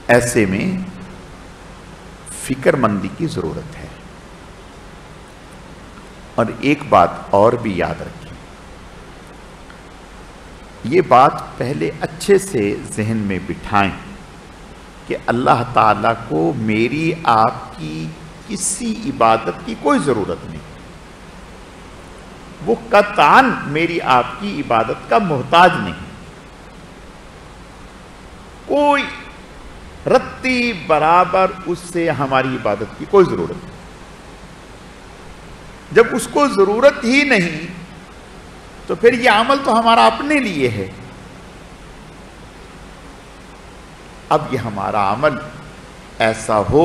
ایسے میں فکر مندی کی ضرورت ہے. اور ایک بات اور بھی یاد رکھیں، یہ بات پہلے اچھے سے ذہن میں بٹھائیں کہ اللہ تعالیٰ کو میری آپ کی کسی عبادت کی کوئی ضرورت نہیں. وہ قطعاً میری آپ کی عبادت کا محتاج نہیں. کوئی رتی برابر اس سے ہماری عبادت کی کوئی ضرورت نہیں. جب اس کو ضرورت ہی نہیں تو پھر یہ عمل تو ہمارا اپنے لیے ہے. اب یہ ہمارا عمل ایسا ہو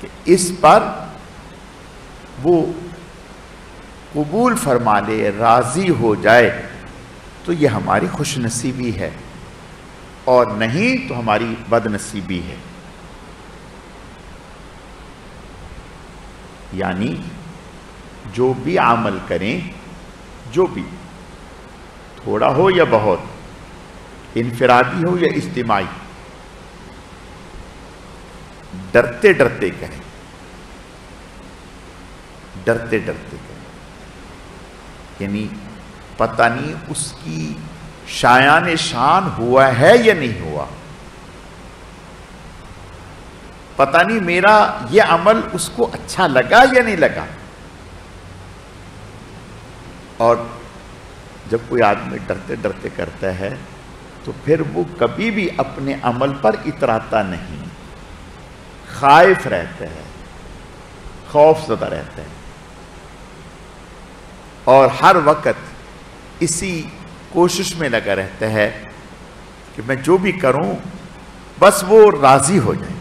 کہ اس پر وہ قبول فرما لے، راضی ہو جائے، تو یہ ہماری خوش نصیبی ہے، اور نہیں تو ہماری بد نصیبی ہے. یعنی جو بھی عمل کریں، جو بھی تھوڑا ہو یا بہت، انفرادی ہو یا اجتماعی، ڈرتے ڈرتے کریں، ڈرتے ڈرتے کریں. یعنی پتہ نہیں اس کی شایان شان ہوا ہے یا نہیں ہوا، پتہ نہیں میرا یہ عمل اس کو اچھا لگا یا نہیں لگا. اور جب کوئی آدمی ڈرتے ڈرتے کرتا ہے تو پھر وہ کبھی بھی اپنے عمل پر اتراتا نہیں، خائف رہتا ہے، خوف زدہ رہتا ہے، اور ہر وقت اسی کوشش میں لگا رہتا ہے کہ میں جو بھی کروں بس وہ راضی ہو جائے.